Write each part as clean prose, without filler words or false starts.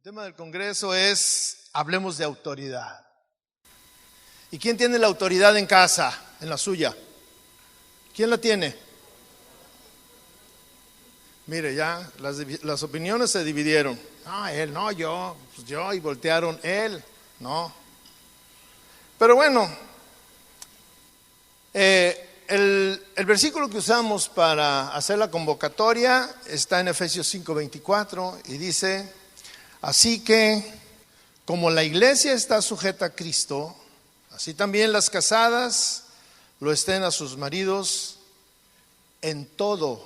tema del Congreso es hablemos de autoridad. ¿Y quién tiene la autoridad en casa, en la suya? ¿Quién la tiene? Mire, ya las opiniones se dividieron. No, él, no, yo, pues yo, y voltearon, él, no. Pero bueno, el versículo que usamos para hacer la convocatoria está en Efesios 5:24 y dice: así que, como la iglesia está sujeta a Cristo, así también las casadas lo estén a sus maridos en todo.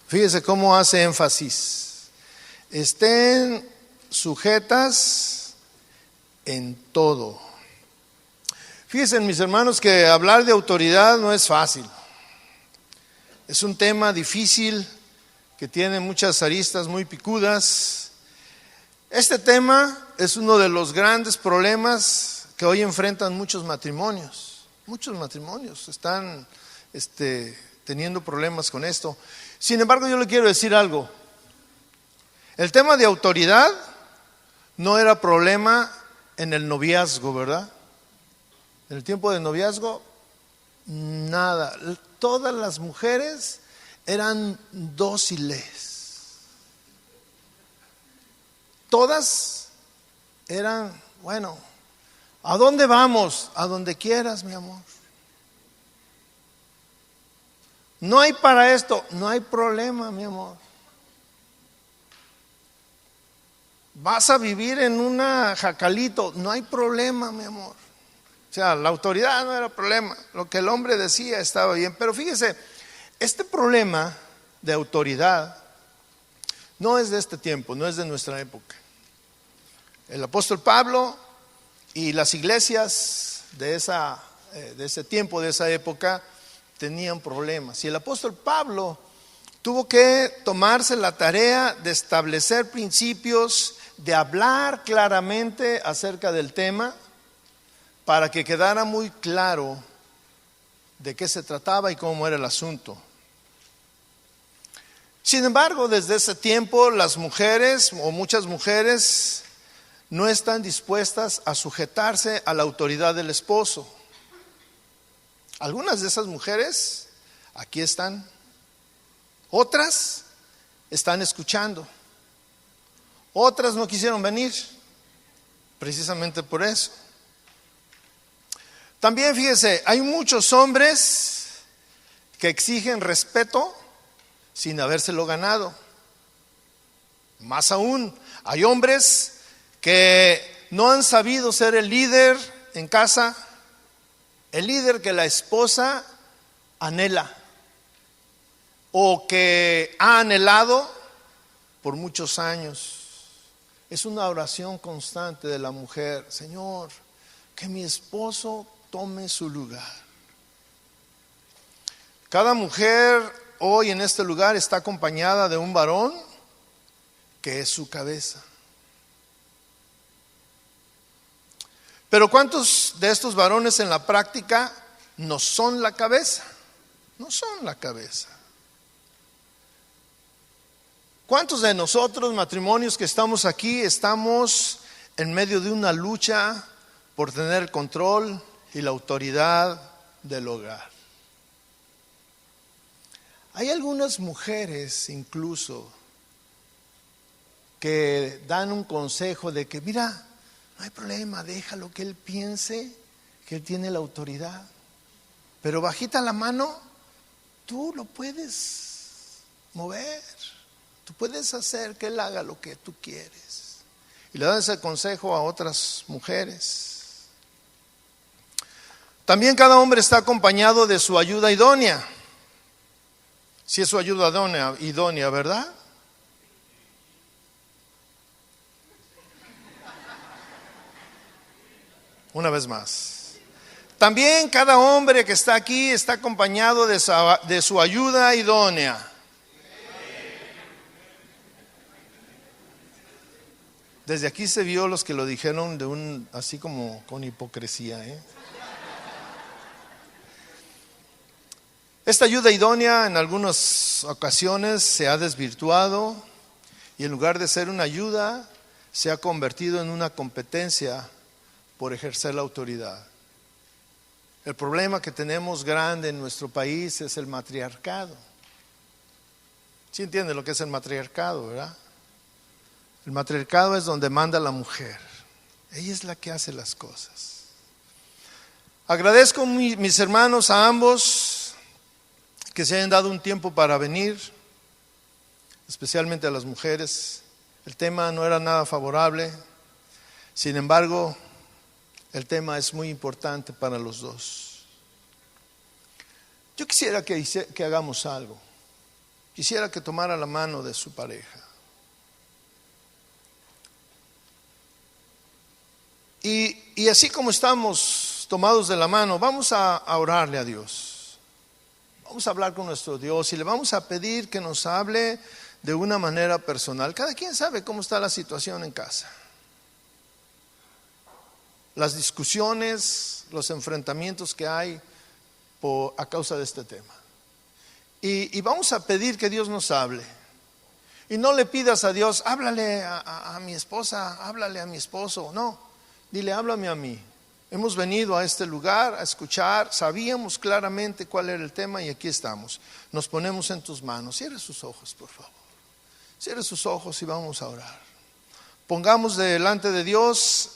Fíjese cómo hace énfasis. Estén sujetas en todo. Fíjense, mis hermanos, que hablar de autoridad no es fácil. Es un tema difícil que tiene muchas aristas muy picudas. Este tema es uno de los grandes problemas que hoy enfrentan muchos matrimonios. Muchos matrimonios están teniendo problemas con esto. Sin embargo, yo le quiero decir algo. El tema de autoridad no era problema en el noviazgo, ¿verdad? En el tiempo de noviazgo, nada. Todas las mujeres eran dóciles. Todas eran, bueno, ¿a dónde vamos? A donde quieras, mi amor. No hay para esto, no hay problema, mi amor. Vas a vivir en una jacalito, no hay problema, mi amor. O sea, la autoridad no era problema, lo que el hombre decía estaba bien. Pero fíjese, este problema de autoridad no es de este tiempo, no es de nuestra época. El apóstol Pablo y las iglesias de ese tiempo, de esa época, tenían problemas. Y el apóstol Pablo tuvo que tomarse la tarea de establecer principios, de hablar claramente acerca del tema, para que quedara muy claro de qué se trataba y cómo era el asunto. Sin embargo, desde ese tiempo las mujeres, o muchas mujeres, no están dispuestas a sujetarse a la autoridad del esposo. Algunas de esas mujeres aquí están, otras están escuchando, otras no quisieron venir, precisamente por eso. También fíjese, hay muchos hombres que exigen respeto sin habérselo ganado. Más aún, hay hombres que no han sabido ser el líder en casa, el líder que la esposa anhela o que ha anhelado por muchos años. Es una oración constante de la mujer: Señor, que mi esposo tome su lugar. Cada mujer hoy en este lugar está acompañada de un varón que es su cabeza. Pero ¿cuántos de estos varones en la práctica no son la cabeza? No son la cabeza. ¿Cuántos de nosotros, matrimonios que estamos aquí, estamos en medio de una lucha por tener el control y la autoridad del hogar? Hay algunas mujeres incluso que dan un consejo de que, mira, no hay problema, déjalo que él piense que él tiene la autoridad, pero bajita la mano, tú lo puedes mover, tú puedes hacer que él haga lo que tú quieres. Y le dan ese consejo a otras mujeres. También cada hombre está acompañado de su ayuda idónea. Si es su ayuda idónea, ¿verdad? Una vez más. También cada hombre que está aquí está acompañado de su ayuda idónea. Desde aquí se vio los que lo dijeron así como con hipocresía, Esta ayuda idónea en algunas ocasiones se ha desvirtuado y en lugar de ser una ayuda, se ha convertido en una competencia por ejercer la autoridad. El problema que tenemos grande en nuestro país es el matriarcado. ¿Sí entienden lo que es el matriarcado, verdad? El matriarcado es donde manda la mujer. Ella es la que hace las cosas. Agradezco mis hermanos a ambos que se hayan dado un tiempo para venir, especialmente a las mujeres. El tema no era nada favorable, sin embargo, el tema es muy importante para los dos. Yo quisiera que hagamos algo. Quisiera que tomara la mano de su pareja. Y así como estamos tomados de la mano, vamos a orarle a Dios. Vamos a hablar con nuestro Dios y le vamos a pedir que nos hable de una manera personal. Cada quien sabe cómo está la situación en casa. Las discusiones, los enfrentamientos que hay a causa de este tema. Y vamos a pedir que Dios nos hable. Y no le pidas a Dios, háblale a mi esposa, háblale a mi esposo. No, dile, háblame a mí. Hemos venido a este lugar a escuchar, sabíamos claramente cuál era el tema y aquí estamos. Nos ponemos en tus manos. Cierre sus ojos, por favor. Cierre sus ojos y vamos a orar. Pongamos delante de Dios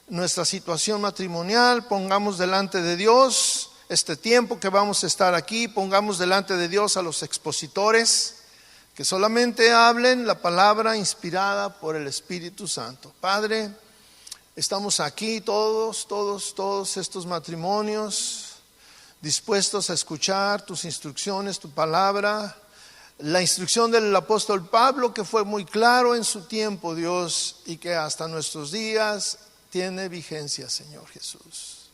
nuestra situación matrimonial, pongamos delante de Dios este tiempo que vamos a estar aquí, pongamos delante de Dios a los expositores que solamente hablen la palabra inspirada por el Espíritu Santo. Padre, estamos aquí todos estos matrimonios dispuestos a escuchar tus instrucciones, tu palabra, la instrucción del apóstol Pablo que fue muy claro en su tiempo, Dios, y que hasta nuestros días tiene vigencia, Señor Jesús.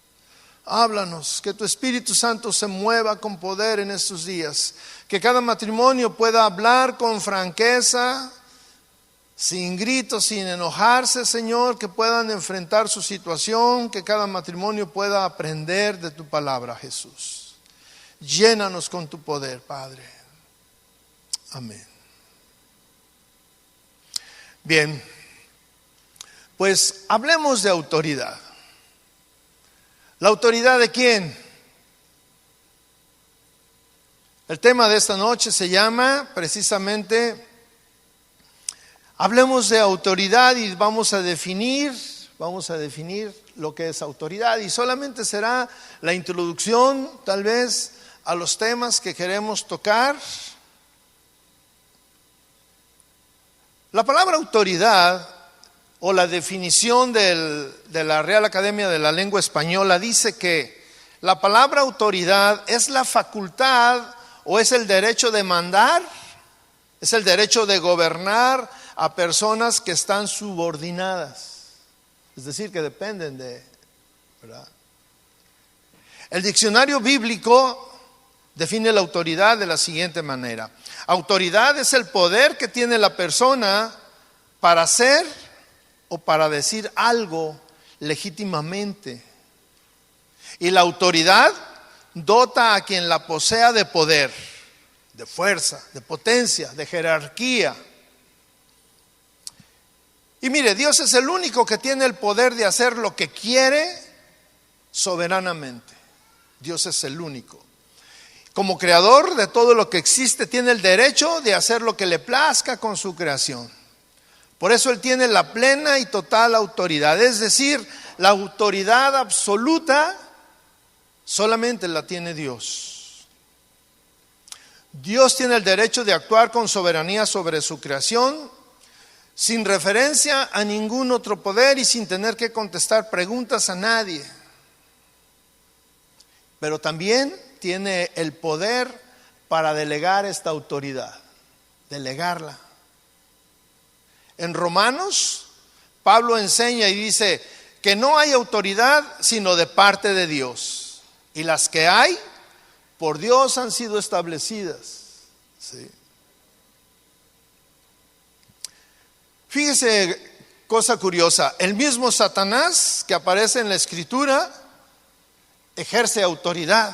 Háblanos, que tu Espíritu Santo se mueva con poder en estos días, que cada matrimonio pueda hablar con franqueza, sin gritos, sin enojarse, Señor, que puedan enfrentar su situación, que cada matrimonio pueda aprender de tu palabra, Jesús. Llénanos con tu poder, Padre. Amén. Bien, pues hablemos de autoridad. ¿La autoridad de quién? El tema de esta noche se llama precisamente, hablemos de autoridad y vamos a definir lo que es autoridad y solamente será la introducción tal vez a los temas que queremos tocar. La palabra autoridad o la definición de la Real Academia de la Lengua Española dice que la palabra autoridad es la facultad o es el derecho de mandar, es el derecho de gobernar a personas que están subordinadas, es decir, que dependen ¿verdad? El diccionario bíblico define la autoridad de la siguiente manera: autoridad es el poder que tiene la persona para hacer o para decir algo legítimamente. Y la autoridad dota a quien la posea de poder, de fuerza, de potencia, de jerarquía. Y mire, Dios es el único que tiene el poder de hacer lo que quiere soberanamente. Dios es el único. Como creador de todo lo que existe, tiene el derecho de hacer lo que le plazca con su creación. Por eso Él tiene la plena y total autoridad, es decir, la autoridad absoluta solamente la tiene Dios. Dios tiene el derecho de actuar con soberanía sobre su creación, sin referencia a ningún otro poder y sin tener que contestar preguntas a nadie. Pero también tiene el poder para delegar esta autoridad, delegarla. En Romanos, Pablo enseña y dice que no hay autoridad sino de parte de Dios. Y las que hay, por Dios han sido establecidas. ¿Sí? Fíjese, cosa curiosa, el mismo Satanás que aparece en la Escritura ejerce autoridad.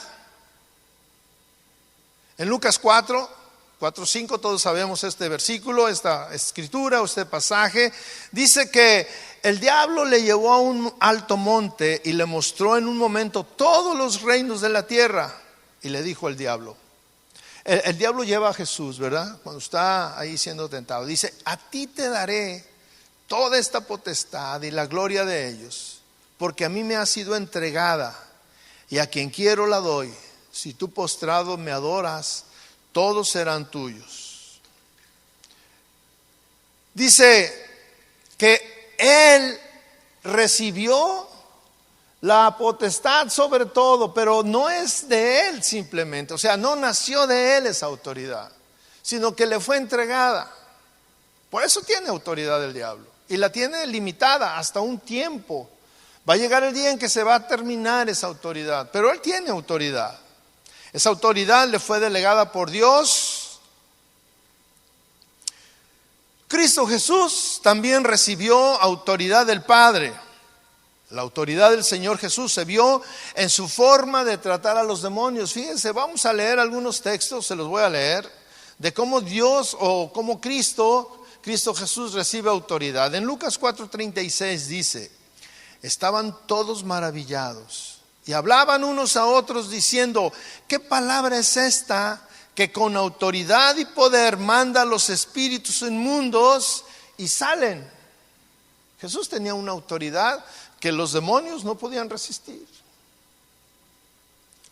En Lucas 4, 4:5, todos sabemos este versículo, esta escritura, este pasaje. Dice que el diablo le llevó a un alto monte y le mostró en un momento todos los reinos de la tierra. Y le dijo el diablo, el diablo lleva a Jesús, ¿verdad? Cuando está ahí siendo tentado, dice: a ti te daré toda esta potestad y la gloria de ellos, porque a mí me ha sido entregada, y a quien quiero la doy. Si tú postrado me adoras, todos serán tuyos. Dice que él recibió la potestad sobre todo, pero no es de él simplemente, o sea, no nació de él esa autoridad, sino que le fue entregada. Por eso tiene autoridad el diablo, y la tiene limitada hasta un tiempo. Va a llegar el día en que se va a terminar esa autoridad, pero él tiene autoridad. Esa autoridad le fue delegada por Dios. Cristo Jesús también recibió autoridad del Padre. La autoridad del Señor Jesús se vio en su forma de tratar a los demonios. Fíjense, vamos a leer algunos textos, se los voy a leer, de cómo Dios o cómo Cristo Jesús recibe autoridad. En Lucas 4:36 dice: estaban todos maravillados y hablaban unos a otros diciendo: ¿qué palabra es esta que con autoridad y poder manda a los espíritus inmundos y salen? Jesús tenía una autoridad que los demonios no podían resistir.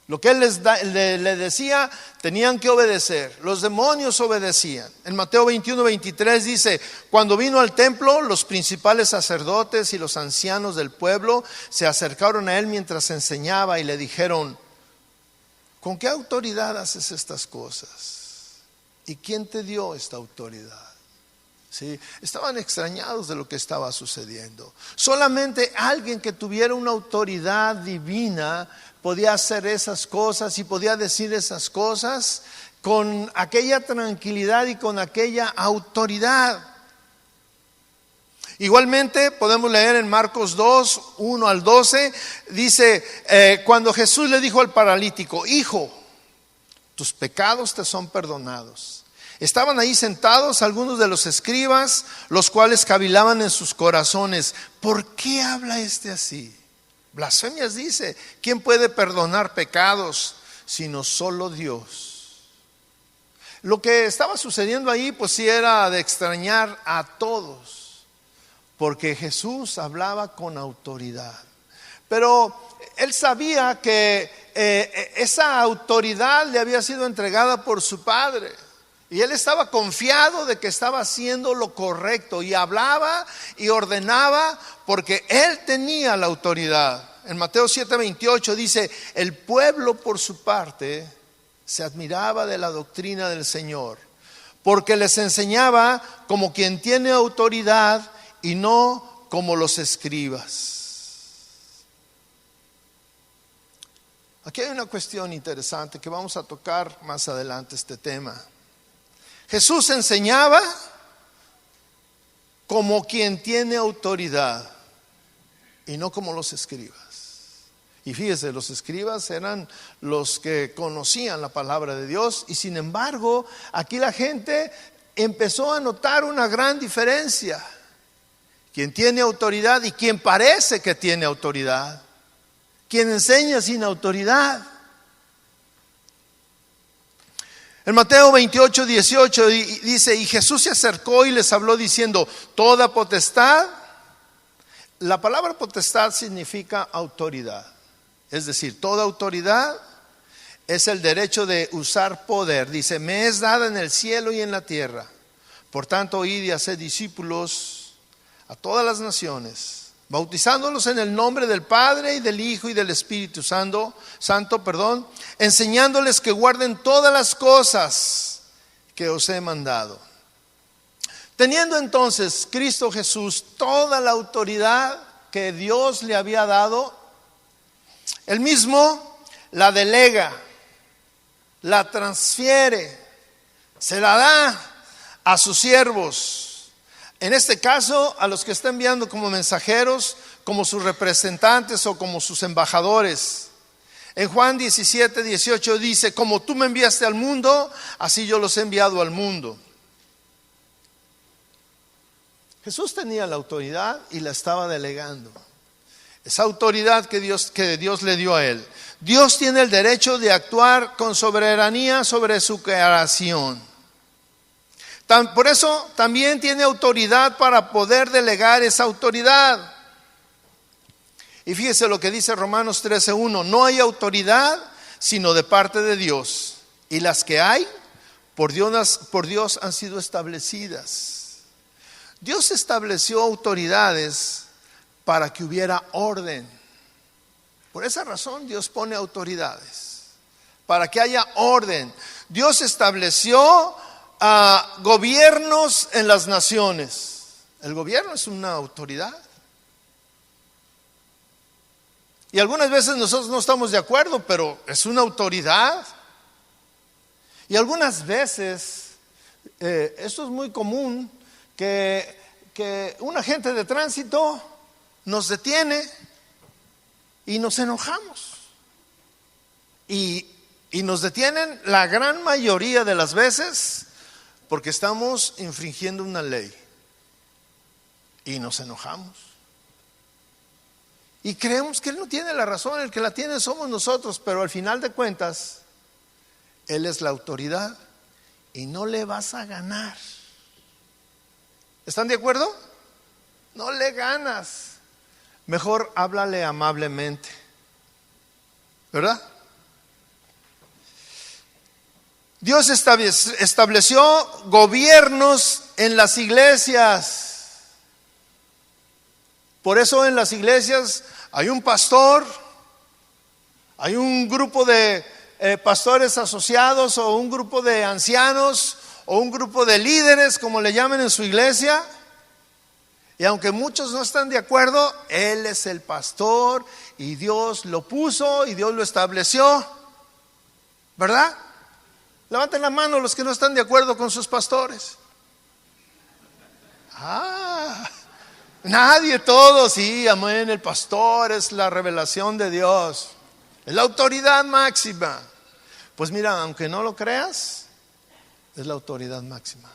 Lo que él le decía, tenían que obedecer. Los demonios obedecían. En Mateo 21:23 dice: cuando vino al templo, los principales sacerdotes y los ancianos del pueblo se acercaron a él mientras enseñaba y le dijeron: ¿con qué autoridad haces estas cosas? ¿Y quién te dio esta autoridad? ¿Sí? Estaban extrañados de lo que estaba sucediendo. Solamente alguien que tuviera una autoridad divina podía hacer esas cosas y podía decir esas cosas con aquella tranquilidad y con aquella autoridad. Igualmente podemos leer en Marcos 2:1-12, dice: cuando Jesús le dijo al paralítico: hijo, tus pecados te son perdonados. Estaban ahí sentados algunos de los escribas, los cuales cavilaban en sus corazones: ¿por qué habla este así? Blasfemias dice. ¿Quién puede perdonar pecados sino solo Dios? Lo que estaba sucediendo ahí pues sí era de extrañar a todos, porque Jesús hablaba con autoridad. Pero él sabía que esa autoridad le había sido entregada por su Padre. Y él estaba confiado de que estaba haciendo lo correcto, y hablaba y ordenaba porque él tenía la autoridad. En Mateo 7:28 dice: el pueblo por su parte se admiraba de la doctrina del Señor, porque les enseñaba como quien tiene autoridad y no como los escribas. Aquí hay una cuestión interesante que vamos a tocar más adelante, este tema. Jesús enseñaba como quien tiene autoridad y no como los escribas. Y fíjese, los escribas eran los que conocían la palabra de Dios, y sin embargo aquí la gente empezó a notar una gran diferencia. Quien tiene autoridad y quien parece que tiene autoridad, quien enseña sin autoridad. En Mateo 28:18 dice: y Jesús se acercó y les habló diciendo: toda potestad. La palabra potestad significa autoridad. Es decir, toda autoridad es el derecho de usar poder. Dice: me es dada en el cielo y en la tierra. Por tanto, id y haced discípulos a todas las naciones, bautizándolos en el nombre del Padre y del Hijo y del Espíritu Santo, enseñándoles que guarden todas las cosas que os he mandado. Teniendo entonces Cristo Jesús toda la autoridad que Dios le había dado, Él mismo la delega, la transfiere, se la da a sus siervos. En este caso, a los que está enviando como mensajeros, como sus representantes o como sus embajadores. En Juan 17, 18 dice, como tú me enviaste al mundo, así yo los he enviado al mundo. Jesús tenía la autoridad y la estaba delegando. Esa autoridad que Dios le dio a él. Dios tiene el derecho de actuar con soberanía sobre su creación. Por eso también tiene autoridad para poder delegar esa autoridad. Y fíjese lo que dice Romanos 13:1. No hay autoridad sino de parte de Dios. Y las que hay, por Dios han sido establecidas. Dios estableció autoridades para que hubiera orden. Por esa razón Dios pone autoridades, para que haya orden. Dios estableció gobiernos en las naciones. El gobierno es una autoridad. Y algunas veces nosotros no estamos de acuerdo, pero es una autoridad. Y algunas veces, esto es muy común, que un agente de tránsito nos detiene y nos enojamos. Y nos detienen la gran mayoría de las veces porque estamos infringiendo una ley. Y nos enojamos. Y creemos que Él no tiene la razón, el que la tiene somos nosotros, pero al final de cuentas, Él es la autoridad y no le vas a ganar. ¿Están de acuerdo? No le ganas. Mejor háblale amablemente. ¿Verdad? Dios estableció gobiernos en las iglesias. Por eso en las iglesias hay un pastor, hay un grupo de pastores asociados o un grupo de ancianos o un grupo de líderes, como le llaman en su iglesia. Y aunque muchos no están de acuerdo, Él es el pastor y Dios lo puso y Dios lo estableció. ¿Verdad? Levanten la mano los que no están de acuerdo con sus pastores. Nadie, todos, sí, amén, el pastor es la revelación de Dios. Es la autoridad máxima. Pues mira, aunque no lo creas, es la autoridad máxima.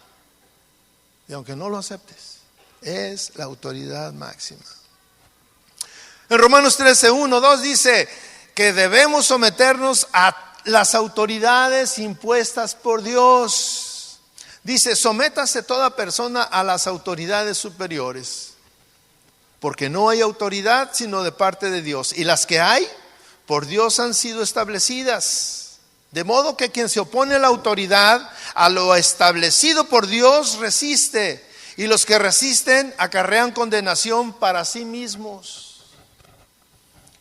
Y aunque no lo aceptes, es la autoridad máxima. En Romanos 13:1-2 dice que debemos someternos a las autoridades impuestas por Dios. Dice, sométase toda persona a las autoridades superiores, porque no hay autoridad sino de parte de Dios, y las que hay, por Dios han sido establecidas. De modo que quien se opone a la autoridad, a lo establecido por Dios, resiste. Y los que resisten acarrean condenación para sí mismos.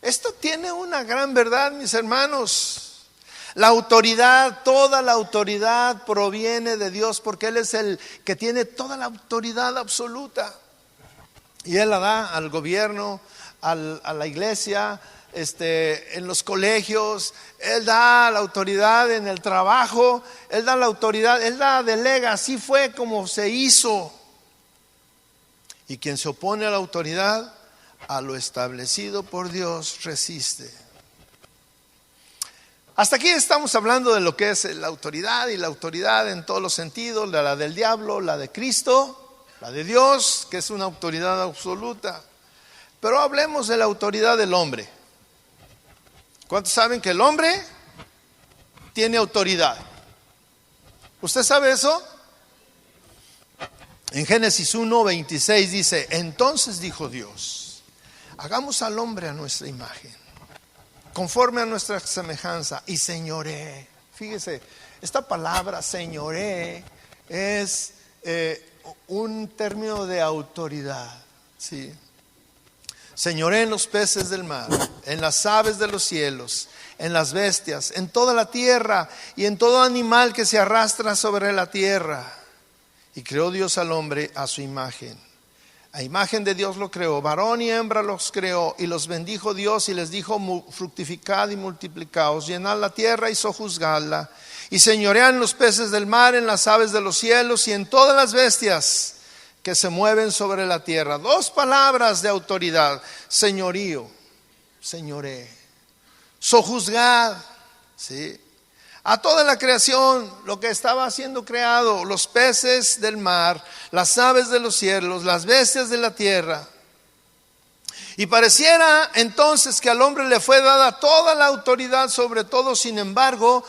Esto tiene una gran verdad, mis hermanos. La autoridad, toda la autoridad proviene de Dios, porque Él es el que tiene toda la autoridad absoluta. Y Él la da al gobierno, a la iglesia, en los colegios. Él da la autoridad en el trabajo. Él da la autoridad, Él la delega. Así fue como se hizo. Y quien se opone a la autoridad, a lo establecido por Dios, resiste. Hasta aquí estamos hablando de lo que es la autoridad, y la autoridad en todos los sentidos, la del diablo, la de Cristo, la de Dios, que es una autoridad absoluta. Pero hablemos de la autoridad del hombre. ¿Cuántos saben que el hombre tiene autoridad? ¿Usted sabe eso? En Génesis 1:26 dice, entonces dijo Dios, hagamos al hombre a nuestra imagen, conforme a nuestra semejanza, y señoree. Fíjese, esta palabra señoree es un término de autoridad, ¿sí? Señoree en los peces del mar, en las aves de los cielos, en las bestias, en toda la tierra y en todo animal que se arrastra sobre la tierra. Y creó Dios al hombre a su imagen. A imagen de Dios lo creó, varón y hembra los creó, y los bendijo Dios y les dijo, fructificad y multiplicaos, llenad la tierra y sojuzgadla, y señoread en los peces del mar, en las aves de los cielos y en todas las bestias que se mueven sobre la tierra. Dos palabras de autoridad: señorío, señoree, sojuzgad, ¿sí?, a toda la creación, lo que estaba siendo creado, los peces del mar, las aves de los cielos, las bestias de la tierra. Y pareciera entonces que al hombre le fue dada toda la autoridad sobre todo. Sin embargo,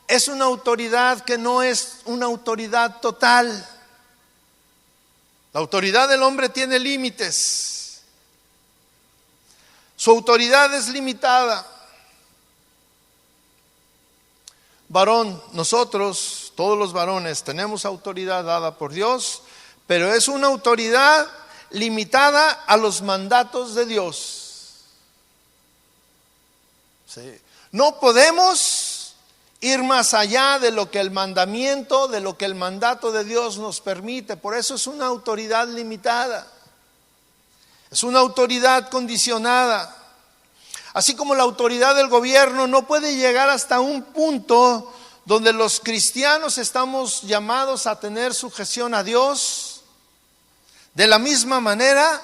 es una autoridad que no es una autoridad total. La autoridad del hombre tiene límites. Su autoridad es limitada. Varón, nosotros, todos los varones, tenemos autoridad dada por Dios, pero es una autoridad limitada a los mandatos de Dios. Sí. No podemos ir más allá de lo que el mandamiento, de lo que el mandato de Dios nos permite. Por eso es una autoridad limitada. Es una autoridad condicionada. Así como la autoridad del gobierno no puede llegar hasta un punto donde los cristianos estamos llamados a tener sujeción a Dios. De la misma manera,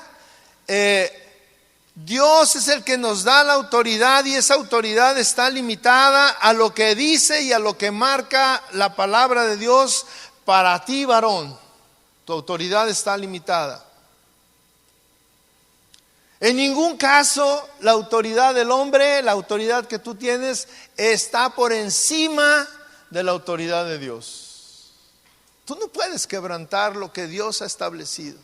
Dios es el que nos da la autoridad, y esa autoridad está limitada a lo que dice y a lo que marca la palabra de Dios para ti, varón. Tu autoridad está limitada. En ningún caso la autoridad del hombre, la autoridad que tú tienes, está por encima de la autoridad de Dios. Tú no puedes quebrantar lo que Dios ha establecido.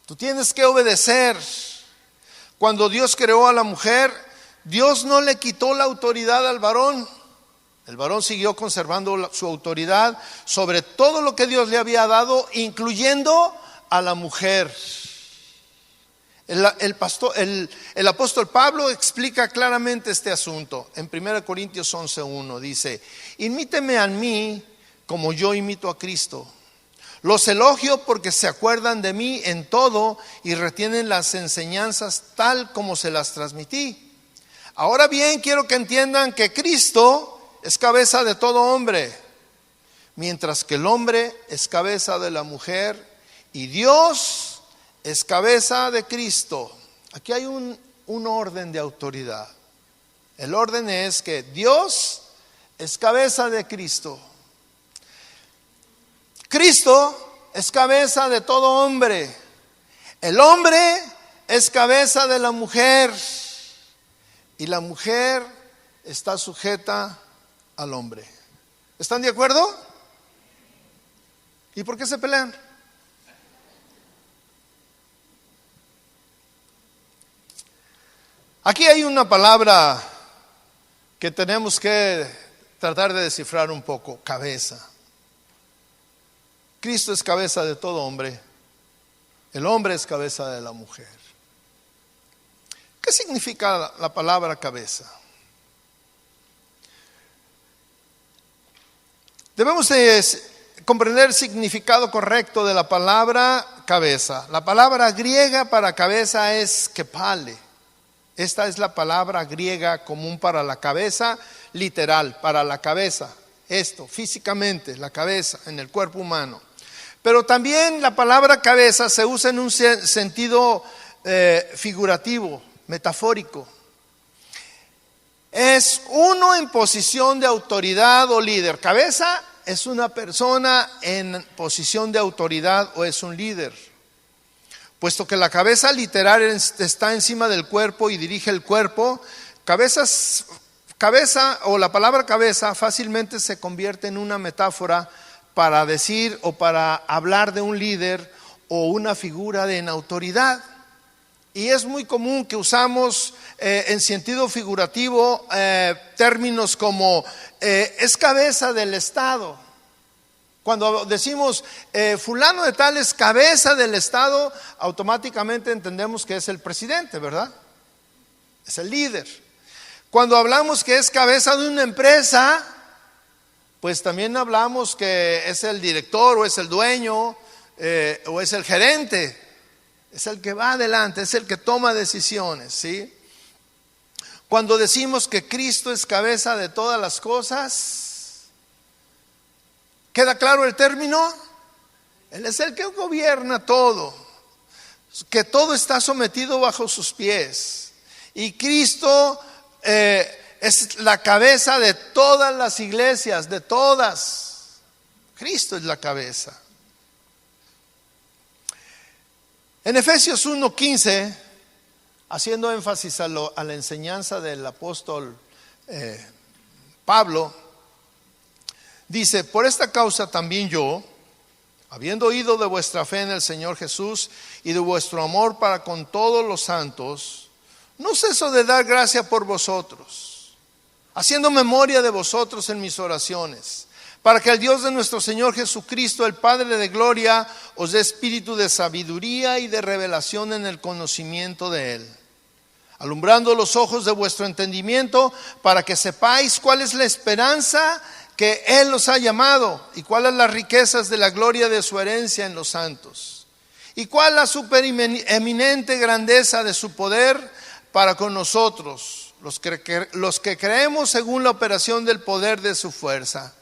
Tú tienes que obedecer. Cuando Dios creó a la mujer, Dios no le quitó la autoridad al varón. El varón siguió conservando su autoridad sobre todo lo que Dios le había dado, incluyendo a la mujer. El apóstol Pablo explica claramente este asunto. En 1 Corintios 11:1 dice: imíteme a mí como yo imito a Cristo. Los elogio porque se acuerdan de mí en todo y retienen las enseñanzas tal como se las transmití. Ahora bien, quiero que entiendan que Cristo es cabeza de todo hombre, mientras que el hombre es cabeza de la mujer y Dios es cabeza de Cristo. Aquí hay un orden de autoridad. El orden es que Dios es cabeza de Cristo. Cristo es cabeza de todo hombre. El hombre es cabeza de la mujer. Y la mujer está sujeta al hombre. ¿Están de acuerdo? ¿Y por qué se pelean? Aquí hay una palabra que tenemos que tratar de descifrar un poco: cabeza. Cristo es cabeza de todo hombre. El hombre es cabeza de la mujer. ¿Qué significa la palabra cabeza? Debemos de comprender el significado correcto de la palabra cabeza. La palabra griega para cabeza es kepale. Esta es la palabra griega común para la cabeza, literal, para la cabeza. Esto, físicamente, la cabeza en el cuerpo humano. Pero también la palabra cabeza se usa en un sentido figurativo, metafórico. Es uno en posición de autoridad o líder. Cabeza es una persona en posición de autoridad o es un líder. Puesto que la cabeza literal está encima del cuerpo y dirige el cuerpo, cabeza o la palabra cabeza fácilmente se convierte en una metáfora para decir o para hablar de un líder o una figura en autoridad. Y es muy común que usamos en sentido figurativo términos como es cabeza del Estado. Cuando decimos fulano de tal es cabeza del Estado, automáticamente entendemos que es el presidente, ¿verdad? Es el líder. Cuando hablamos que es cabeza de una empresa, pues también hablamos que es el director o es el dueño o es el gerente. Es el que va adelante, es el que toma decisiones, ¿sí? Cuando decimos que Cristo es cabeza de todas las cosas, ¿queda claro el término? Él es el que gobierna todo, que todo está sometido bajo sus pies. Y Cristo es la cabeza de todas las iglesias, de todas. Cristo es la cabeza. En Efesios 1:15, haciendo énfasis a la enseñanza del apóstol Pablo, dice: por esta causa también yo, habiendo oído de vuestra fe en el Señor Jesús y de vuestro amor para con todos los santos, no ceso de dar gracia por vosotros, haciendo memoria de vosotros en mis oraciones, para que el Dios de nuestro Señor Jesucristo, el Padre de gloria, os dé espíritu de sabiduría y de revelación en el conocimiento de Él, alumbrando los ojos de vuestro entendimiento, para que sepáis cuál es la esperanza que Él os ha llamado, y cuáles las riquezas de la gloria de su herencia en los santos, y cuál la supereminente grandeza de su poder para con nosotros, los que creemos según la operación del poder de su fuerza.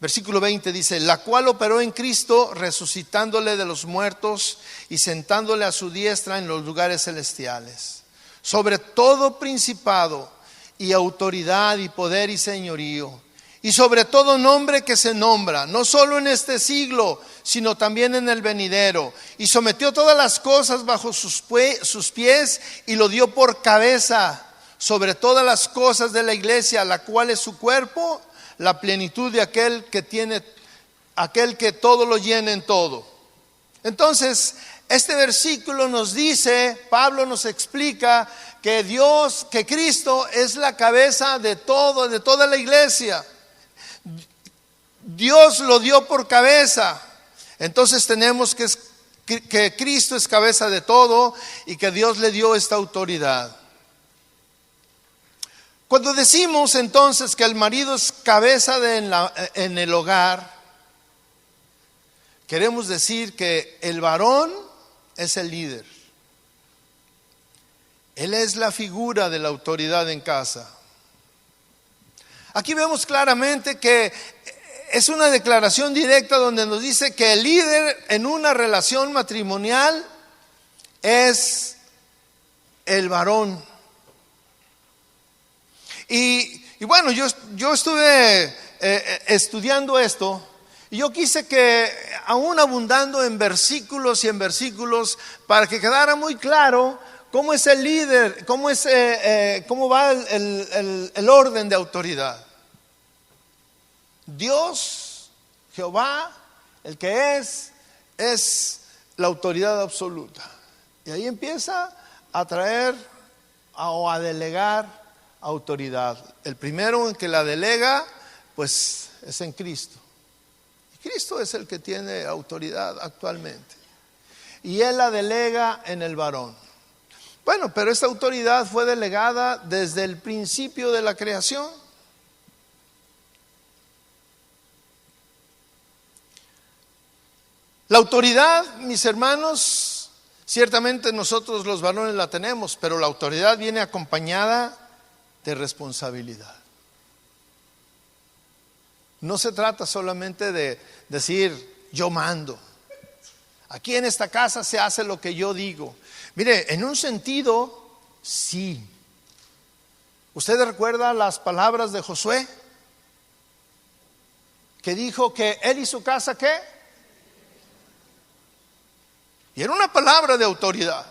Versículo 20 dice: la cual operó en Cristo, resucitándole de los muertos y sentándole a su diestra en los lugares celestiales, sobre todo principado y autoridad y poder y señorío, y sobre todo nombre que se nombra, no solo en este siglo, sino también en el venidero. Y sometió todas las cosas bajo sus pies, y lo dio por cabeza sobre todas las cosas de la iglesia, la cual es su cuerpo, la plenitud de aquel que todo lo llena en todo. Entonces, este versículo nos dice, Pablo nos explica que Cristo es la cabeza de todo, de toda la iglesia. Dios lo dio por cabeza. Entonces tenemos que Cristo es cabeza de todo y que Dios le dio esta autoridad. Cuando decimos entonces que el marido es cabeza en el hogar, queremos decir que el varón es el líder. Él es la figura de la autoridad en casa. Aquí vemos claramente que es una declaración directa donde nos dice que el líder en una relación matrimonial es el varón. Y bueno, yo estuve estudiando esto, y yo quise que, aún abundando en versículos y en versículos, para que quedara muy claro cómo es el líder, cómo va el orden de autoridad. Dios, Jehová, el que es la autoridad absoluta. Y ahí empieza a traer o a delegar autoridad. El primero en que la delega, pues, es en Cristo. Y Cristo es el que tiene autoridad actualmente. Y Él la delega en el varón. Bueno, pero esta autoridad fue delegada desde el principio de la creación. La autoridad, mis hermanos, ciertamente nosotros los varones la tenemos, pero la autoridad viene acompañada de responsabilidad. No se trata solamente de decir yo mando. Aquí en esta casa se hace lo que yo digo. Mire, en un sentido, sí. ¿Usted recuerda las palabras de Josué? Que dijo que él y su casa, ¿qué? Y era una palabra de autoridad.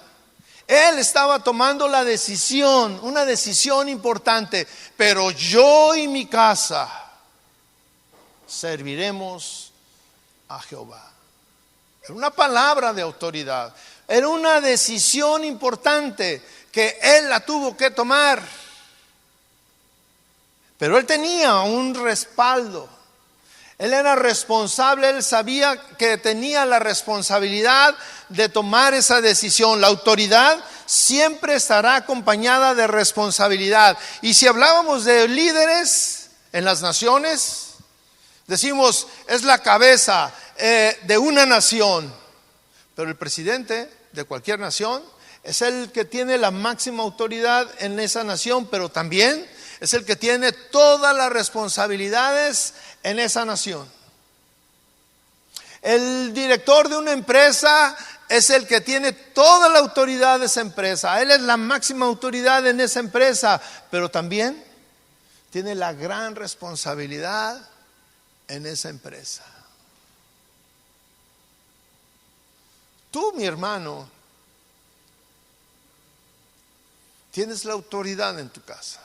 Él estaba tomando la decisión, una decisión importante. Pero yo y mi casa serviremos a Jehová. Era una palabra de autoridad. Era una decisión importante que él la tuvo que tomar. Pero él tenía un respaldo. Él era responsable, él sabía que tenía la responsabilidad de tomar esa decisión. La autoridad siempre estará acompañada de responsabilidad. Y si hablábamos de líderes en las naciones, decimos, es la cabeza de una nación. Pero el presidente de cualquier nación es el que tiene la máxima autoridad en esa nación, pero también es el que tiene todas las responsabilidades en esa nación. El director de una empresa es el que tiene toda la autoridad de esa empresa. Él es la máxima autoridad en esa empresa, pero también tiene la gran responsabilidad en esa empresa. Tú, mi hermano, tienes la autoridad en tu casa,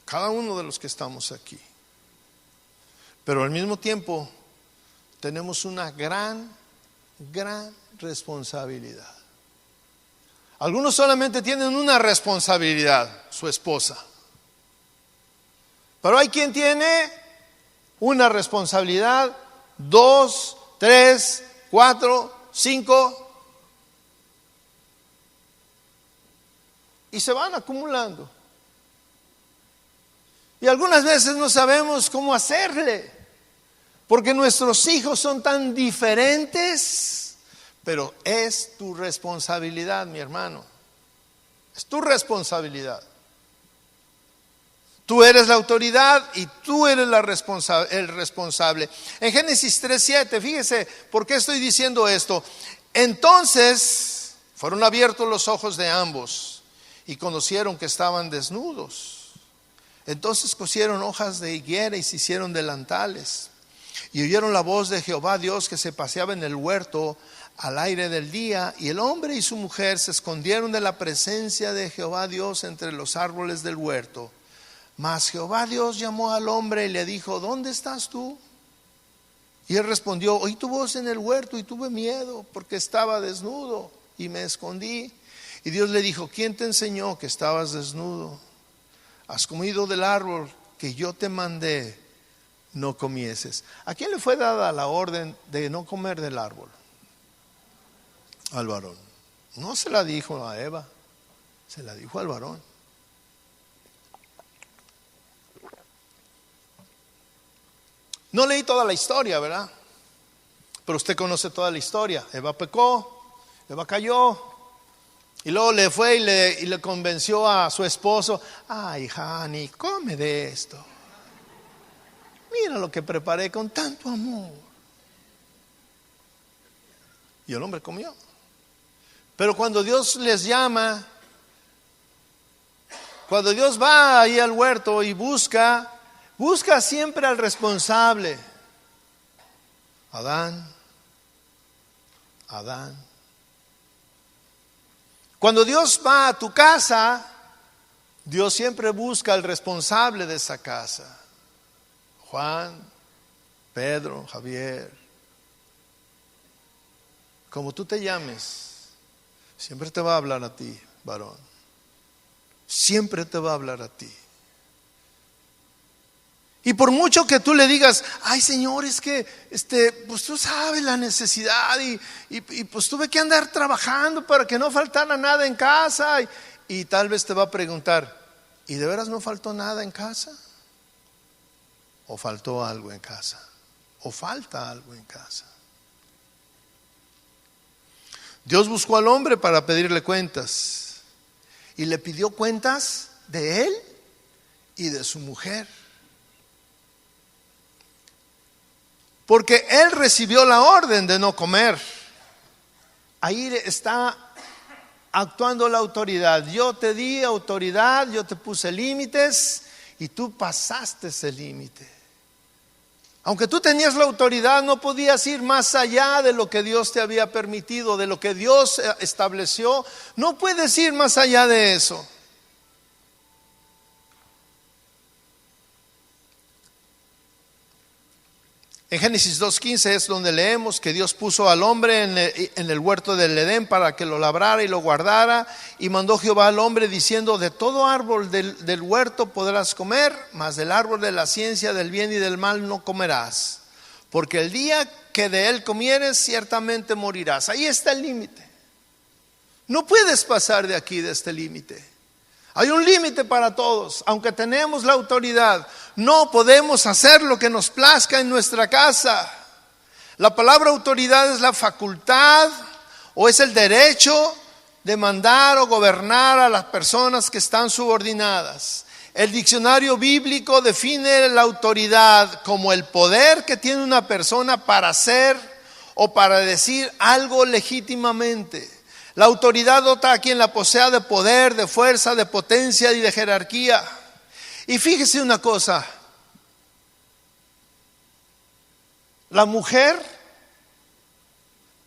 cada uno de los que estamos aquí. Pero al mismo tiempo tenemos una gran responsabilidad. Algunos solamente tienen una responsabilidad, su esposa. Pero hay quien tiene una responsabilidad, 2, 3, 4, 5. Y se van acumulando. Y algunas veces no sabemos cómo hacerle, porque nuestros hijos son tan diferentes. Pero es tu responsabilidad, mi hermano. Es tu responsabilidad. Tú eres la autoridad y tú eres el responsable. En Génesis 3:7, fíjese por qué estoy diciendo esto. Entonces fueron abiertos los ojos de ambos y conocieron que estaban desnudos. Entonces cosieron hojas de higuera y se hicieron delantales. Y oyeron la voz de Jehová Dios que se paseaba en el huerto al aire del día. Y el hombre y su mujer se escondieron de la presencia de Jehová Dios entre los árboles del huerto. Mas Jehová Dios llamó al hombre y le dijo: ¿dónde estás tú? Y él respondió: oí tu voz en el huerto y tuve miedo porque estaba desnudo y me escondí. Y Dios le dijo: ¿quién te enseñó que estabas desnudo? Has comido del árbol que yo te mandé, no comieses. ¿A quién le fue dada la orden de no comer del árbol? Al varón. No se la dijo a Eva, se la dijo al varón. No leí toda la historia, ¿verdad? Pero usted conoce toda la historia. Eva pecó, Eva cayó. Y luego le fue y le convenció a su esposo: ay, honey, come de esto. Mira lo que preparé con tanto amor. Y el hombre comió. Pero cuando Dios les llama, cuando Dios va ahí al huerto y busca siempre al responsable. Adán. Cuando Dios va a tu casa, Dios siempre busca al responsable de esa casa. Juan, Pedro, Javier, como tú te llames, siempre te va a hablar a ti, varón. Siempre te va a hablar a ti. Y por mucho que tú le digas: ay, Señor, es que pues tú sabes la necesidad y pues tuve que andar trabajando para que no faltara nada en casa, y tal vez te va a preguntar: ¿y de veras no faltó nada en casa? ¿O faltó algo en casa? ¿O falta algo en casa? Dios buscó al hombre para pedirle cuentas, y le pidió cuentas de él y de su mujer. Porque él recibió la orden de no comer. Ahí está actuando la autoridad. Yo te di autoridad, yo te puse límites y tú pasaste ese límite. Aunque tú tenías la autoridad, no podías ir más allá de lo que Dios te había permitido, de lo que Dios estableció. No puedes ir más allá de eso. En Génesis 2:15 es donde leemos que Dios puso al hombre en el huerto del Edén para que lo labrara y lo guardara. Y mandó Jehová al hombre diciendo: de todo árbol del huerto podrás comer, mas del árbol de la ciencia del bien y del mal no comerás, porque el día que de él comieres ciertamente morirás. Ahí está el límite. No puedes pasar de aquí, de este límite. Hay un límite para todos. Aunque tenemos la autoridad, no podemos hacer lo que nos plazca en nuestra casa. La palabra autoridad es la facultad o es el derecho de mandar o gobernar a las personas que están subordinadas. El diccionario bíblico define la autoridad como el poder que tiene una persona para hacer o para decir algo legítimamente. La autoridad dota a quien la posea de poder, de fuerza, de potencia y de jerarquía. Y fíjese una cosa, la mujer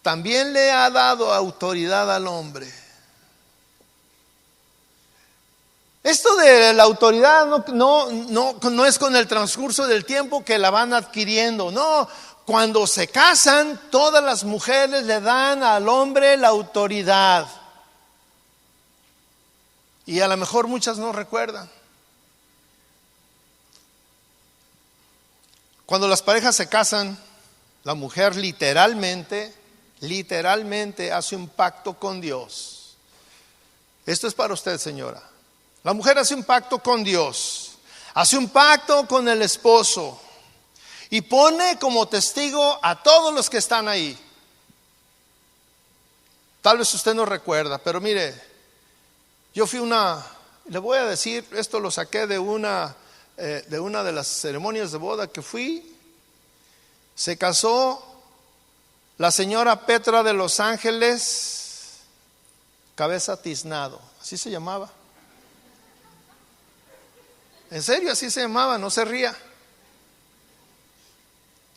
también le ha dado autoridad al hombre. Esto de la autoridad no es con el transcurso del tiempo que la van adquiriendo, no. Cuando se casan, todas las mujeres le dan al hombre la autoridad. Y a lo mejor muchas no recuerdan. Cuando las parejas se casan, la mujer literalmente hace un pacto con Dios. Esto es para usted, señora. La mujer hace un pacto con Dios, hace un pacto con el esposo y pone como testigo a todos los que están ahí. Tal vez usted no recuerda, pero mire, yo fui le voy a decir, esto lo saqué de una de las ceremonias de boda que fui. Se casó la señora Petra de Los Ángeles Cabeza Tiznado, así se llamaba. En serio, así se llamaba, no se ría.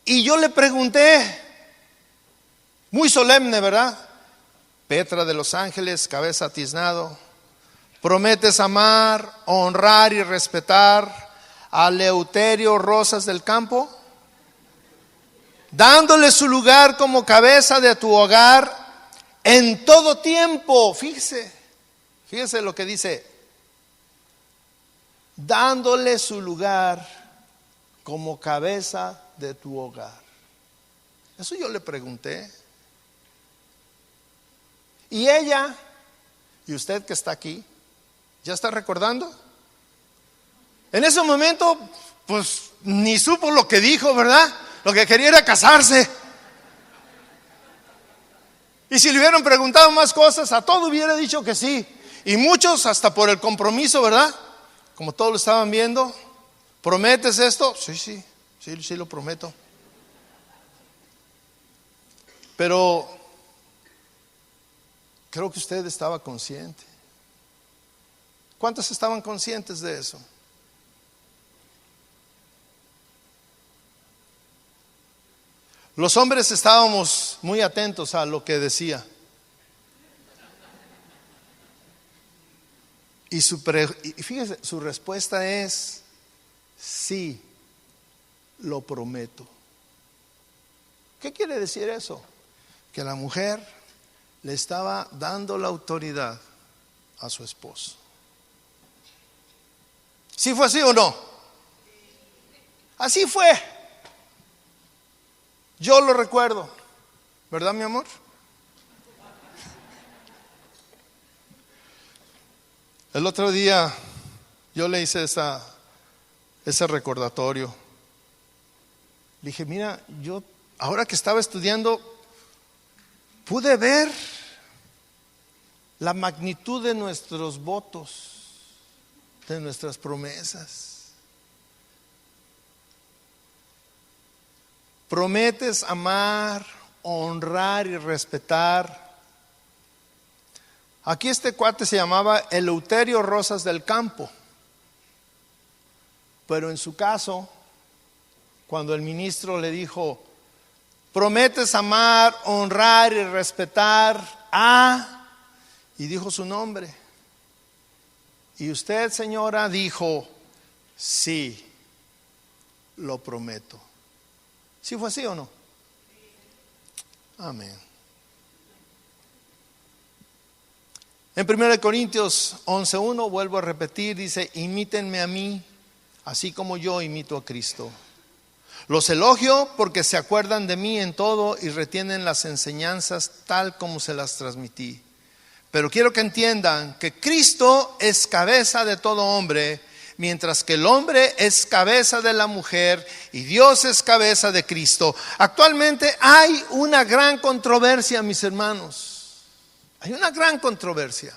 Y yo le pregunté, muy solemne, ¿verdad? Petra de Los Ángeles, Cabeza Tiznado, ¿prometes amar, honrar y respetar a Eleuterio Rosas del Campo, dándole su lugar como cabeza de tu hogar en todo tiempo? Fíjese lo que dice. Dándole su lugar como cabeza de tu hogar. Eso yo le pregunté. Y ella, y usted que está aquí, ¿ya está recordando? En ese momento, pues ni supo lo que dijo, ¿verdad? Lo que quería era casarse. Y si le hubieran preguntado más cosas, a todo hubiera dicho que sí. Y muchos hasta por el compromiso, ¿verdad? Como todos lo estaban viendo. ¿Prometes esto? Sí, lo prometo. Pero creo que usted estaba consciente. ¿Cuántos estaban conscientes de eso? Los hombres estábamos muy atentos a lo que decía. Y fíjese, su respuesta es: sí, lo prometo. ¿Qué quiere decir eso? Que la mujer le estaba dando la autoridad a su esposo. ¿Sí fue así o no? Así fue. Yo lo recuerdo, ¿verdad, mi amor? El otro día yo le hice ese recordatorio. Le dije, mira, yo ahora que estaba estudiando pude ver la magnitud de nuestros votos, de nuestras promesas. Prometes amar, honrar y respetar. Aquí este cuate se llamaba Eleuterio Rosas del Campo. Pero en su caso, cuando el ministro le dijo, prometes amar, honrar y respetar a, y dijo su nombre. Y usted, señora, dijo, sí, lo prometo. ¿Sí fue así o no? Amén. En 1 Corintios 11:1, vuelvo a repetir, dice, imítenme a mí, así como yo imito a Cristo. Los elogio porque se acuerdan de mí en todo y retienen las enseñanzas tal como se las transmití. Pero quiero que entiendan que Cristo es cabeza de todo hombre, mientras que el hombre es cabeza de la mujer y Dios es cabeza de Cristo. Actualmente hay una gran controversia, mis hermanos. Hay una gran controversia.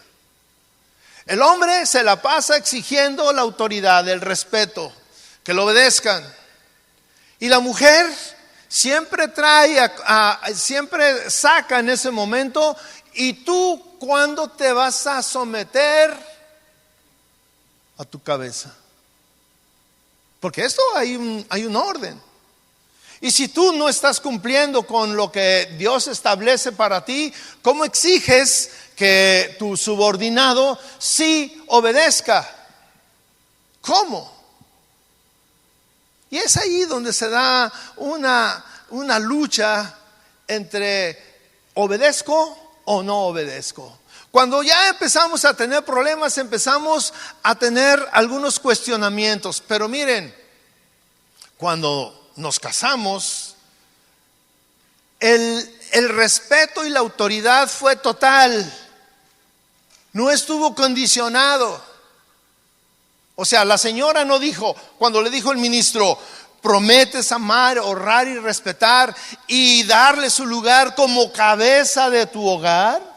El hombre se la pasa exigiendo la autoridad, el respeto, que lo obedezcan. Y la mujer siempre siempre saca en ese momento. ¿Y tú cuándo te vas a someter a tu cabeza? Porque esto hay un orden. Y si tú no estás cumpliendo con lo que Dios establece para ti, ¿cómo exiges que tu subordinado sí obedezca? ¿Cómo? Y es ahí donde se da una lucha entre obedezco o no obedezco. Cuando ya empezamos a tener problemas, empezamos a tener algunos cuestionamientos. Pero miren, cuando nos casamos, el respeto y la autoridad fue total, no estuvo condicionado. O sea, la señora no dijo, cuando le dijo el ministro, prometes amar, honrar y respetar y darle su lugar como cabeza de tu hogar.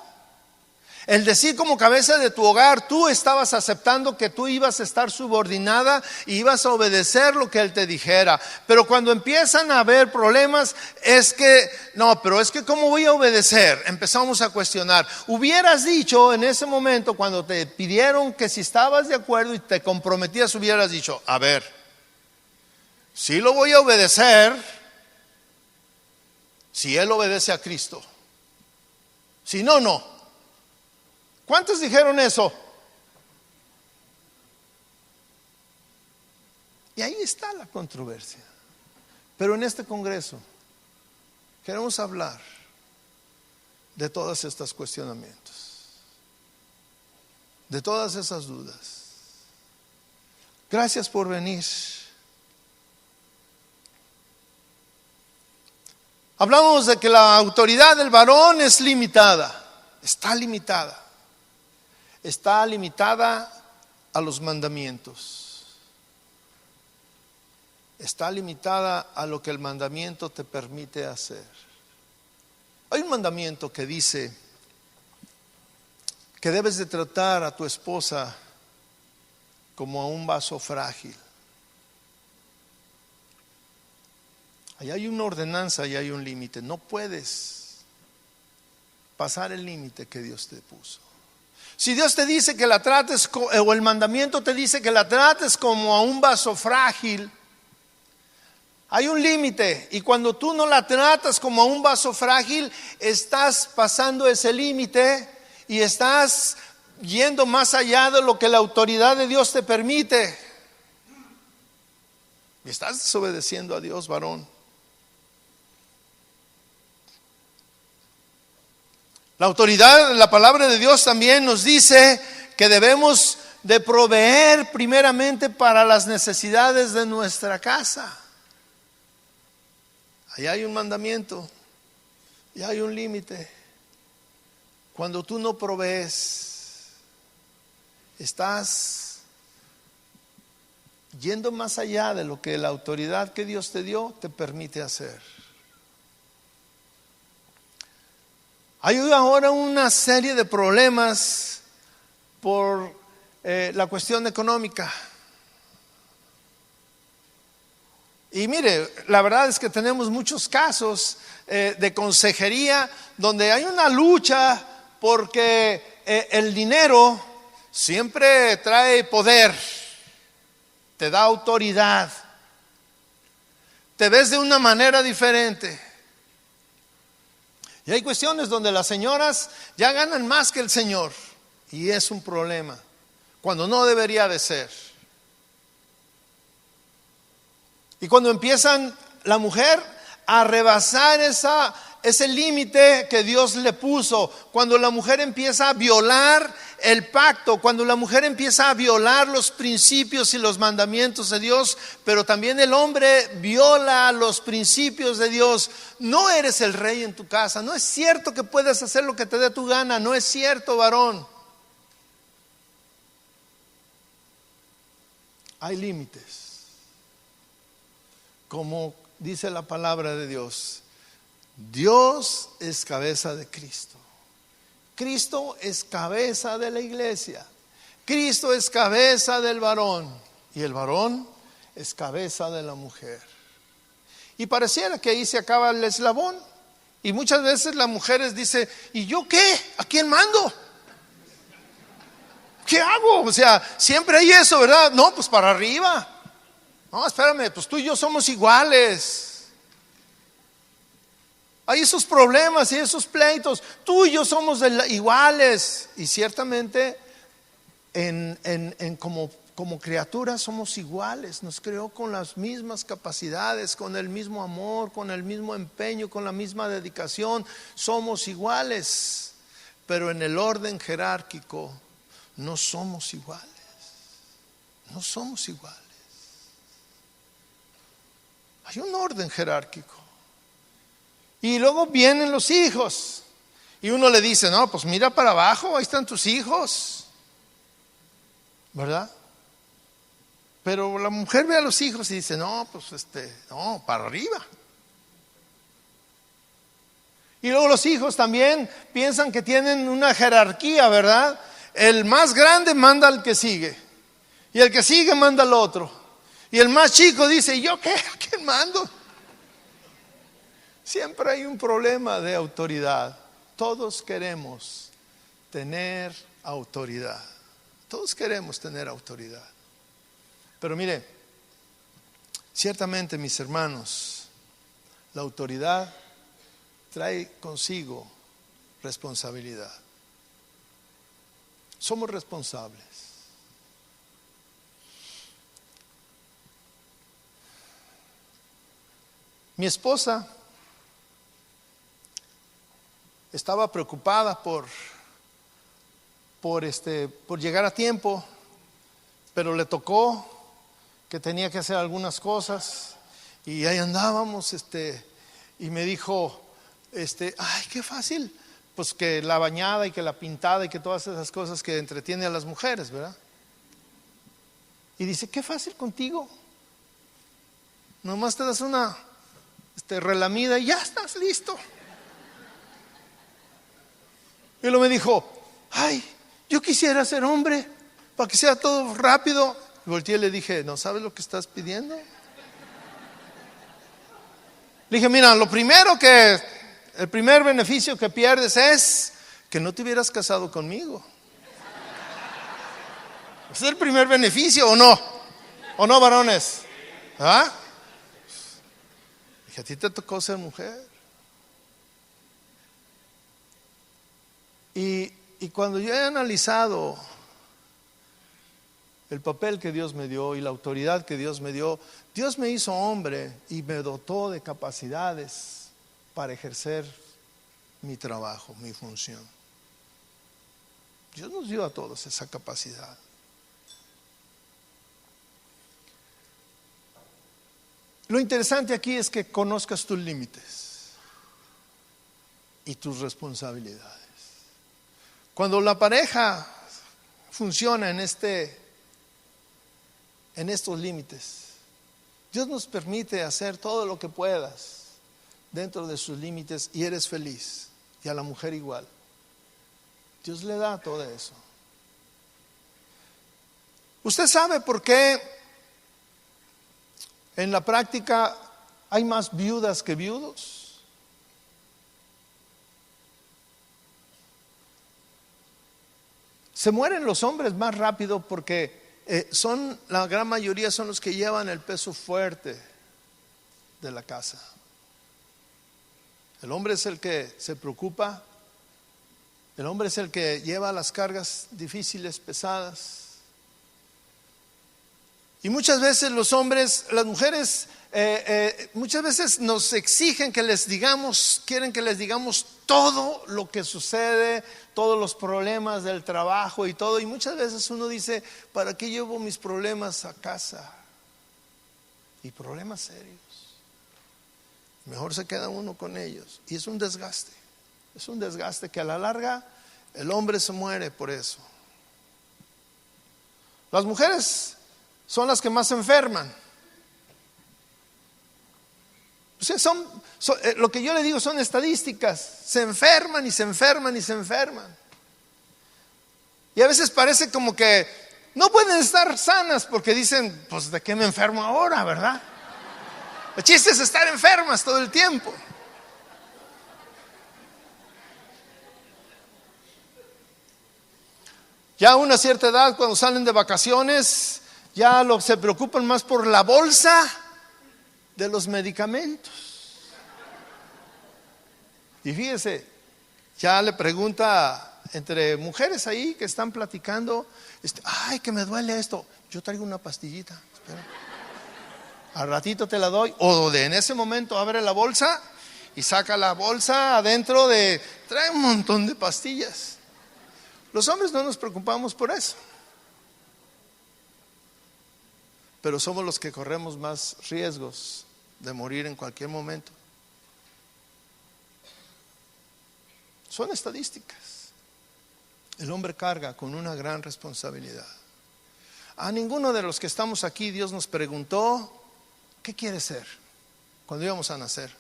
El decir como cabeza de tu hogar, tú estabas aceptando que tú ibas a estar subordinada y ibas a obedecer lo que él te dijera. Pero cuando empiezan a haber problemas, es que, no, pero es que ¿cómo voy a obedecer? Empezamos a cuestionar. Hubieras dicho en ese momento, cuando te pidieron que si estabas de acuerdo y te comprometías, hubieras dicho, a ver, sí lo voy a obedecer si él obedece a Cristo. Si no, no. ¿Cuántos dijeron eso? Y ahí está la controversia. Pero en este congreso queremos hablar de todos estos cuestionamientos, de todas esas dudas. Gracias por venir. Hablamos de que la autoridad del varón es limitada, está limitada. Está limitada a los mandamientos. Está limitada a lo que el mandamiento te permite hacer. Hay un mandamiento que dice que debes de tratar a tu esposa como a un vaso frágil. Ahí hay una ordenanza y hay un límite. No puedes pasar el límite que Dios te puso. Si Dios te dice que la trates, o el mandamiento te dice que la trates como a un vaso frágil, hay un límite. Y cuando tú no la tratas como a un vaso frágil, estás pasando ese límite y estás yendo más allá de lo que la autoridad de Dios te permite. Y estás desobedeciendo a Dios, varón. La autoridad, la palabra de Dios también nos dice que debemos de proveer primeramente para las necesidades de nuestra casa. Ahí hay un mandamiento y hay un límite. Cuando tú no provees, estás yendo más allá de lo que la autoridad que Dios te dio te permite hacer. Hay ahora una serie de problemas por la cuestión económica. Y mire, la verdad es que tenemos muchos casos de consejería donde hay una lucha porque el dinero siempre trae poder, te da autoridad, te ves de una manera diferente. Y hay cuestiones donde las señoras ya ganan más que el señor. Y es un problema, cuando no debería de ser. Y cuando empiezan la mujer a rebasar ese límite que Dios le puso, cuando la mujer empieza a violar el pacto, cuando la mujer empieza a violar los principios y los mandamientos de Dios, pero también el hombre viola los principios de Dios. No eres el rey en tu casa, no es cierto que puedes hacer lo que te dé tu gana, no es cierto, varón. Hay límites. Como dice la palabra de Dios, Dios es cabeza de Cristo. Cristo es cabeza de la iglesia. Cristo es cabeza del varón. Y el varón es cabeza de la mujer. Y pareciera que ahí se acaba el eslabón. Y muchas veces las mujeres dicen, ¿y yo qué? ¿A quién mando? ¿Qué hago? O sea, siempre hay eso, ¿verdad? No, pues para arriba. No, espérame, pues tú y yo somos iguales. Hay esos problemas y esos pleitos. Tú y yo somos iguales. Y ciertamente como criaturas somos iguales. Nos creó con las mismas capacidades, con el mismo amor, con el mismo empeño, con la misma dedicación. Somos iguales. Pero en el orden jerárquico no somos iguales. No somos iguales. Hay un orden jerárquico. Y luego vienen los hijos. Y uno le dice, no, pues mira para abajo, ahí están tus hijos. ¿Verdad? Pero la mujer ve a los hijos y dice, no, pues no, para arriba. Y luego los hijos también piensan que tienen una jerarquía, ¿verdad? El más grande manda al que sigue. Y el que sigue manda al otro. Y el más chico dice, ¿y yo qué? ¿A quién mando? Siempre hay un problema de autoridad. Todos queremos tener autoridad. Todos queremos tener autoridad. Pero mire, ciertamente mis hermanos, la autoridad trae consigo responsabilidad. Somos responsables. Mi esposa estaba preocupada por llegar a tiempo, pero le tocó que tenía que hacer algunas cosas y ahí andábamos, y me dijo, ay, qué fácil, pues que la bañada y que la pintada y que todas esas cosas que entretiene a las mujeres, ¿verdad? Y dice, qué fácil contigo, nomás te das una relamida y ya estás listo. Y luego me dijo, ay, yo quisiera ser hombre para que sea todo rápido. Y volteé y le dije, ¿no sabes lo que estás pidiendo? Le dije, mira, el primer beneficio que pierdes es que no te hubieras casado conmigo. ¿Es el primer beneficio o no? ¿O no, varones? ¿Ah? Dije, a ti te tocó ser mujer. Y cuando yo he analizado el papel que Dios me dio y la autoridad que Dios me dio, Dios me hizo hombre y me dotó de capacidades para ejercer mi trabajo, mi función. Dios nos dio a todos esa capacidad. Lo interesante aquí es que conozcas tus límites y tus responsabilidades. Cuando la pareja funciona en estos límites, Dios nos permite hacer todo lo que puedas dentro de sus límites y eres feliz. Y a la mujer igual. Dios le da todo eso. ¿Usted sabe por qué en la práctica hay más viudas que viudos? Se mueren los hombres más rápido porque la gran mayoría son los que llevan el peso fuerte de la casa. El hombre es el que se preocupa, el hombre es el que lleva las cargas difíciles, pesadas. Y muchas veces las mujeres, muchas veces nos exigen que les digamos, quieren que les digamos todo lo que sucede, todos los problemas del trabajo y todo. Y muchas veces uno dice, ¿para qué llevo mis problemas a casa? Y problemas serios. Mejor se queda uno con ellos. Y es un desgaste. Es un desgaste que a la larga el hombre se muere por eso. Las mujeres son las que más se enferman. O sea, lo que yo le digo son estadísticas. Se enferman y se enferman y se enferman. Y a veces parece como que no pueden estar sanas porque dicen, pues ¿de qué me enfermo ahora, verdad? El chiste es estar enfermas todo el tiempo. Ya a una cierta edad, cuando salen de vacaciones, ya se preocupan más por la bolsa de los medicamentos. Y fíjese, ya le pregunta entre mujeres ahí que están platicando, ay, que me duele esto. Yo traigo una pastillita, espera. Al ratito te la doy. O en ese momento abre la bolsa y saca la bolsa adentro trae un montón de pastillas. Los hombres no nos preocupamos por eso, pero somos los que corremos más riesgos de morir en cualquier momento. Son estadísticas. El hombre carga con una gran responsabilidad. A ninguno de los que estamos aquí Dios nos preguntó ¿qué quieres ser? Cuando íbamos a nacer,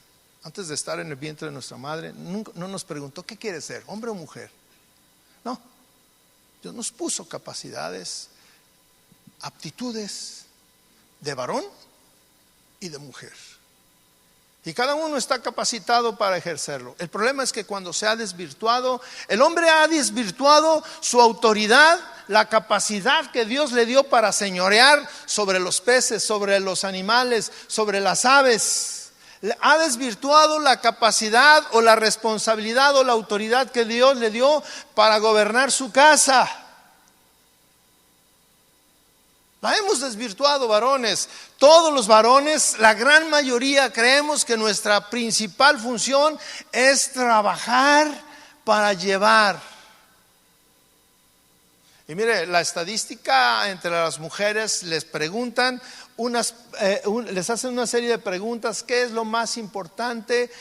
antes de estar en el vientre de nuestra madre, no nos preguntó ¿qué quieres ser? ¿Hombre o mujer? No. Dios nos puso capacidades, aptitudes de varón y de mujer. Y cada uno está capacitado para ejercerlo. El problema es que cuando se ha desvirtuado, el hombre ha desvirtuado su autoridad, la capacidad que Dios le dio para señorear sobre los peces, sobre los animales, sobre las aves. Ha desvirtuado la capacidad o la responsabilidad o la autoridad que Dios le dio para gobernar su casa. La hemos desvirtuado, varones. Todos los varones, la gran mayoría, creemos que nuestra principal función es trabajar para llevar. Y mire, la estadística entre las mujeres les preguntan les hacen una serie de preguntas. ¿Qué es lo más importante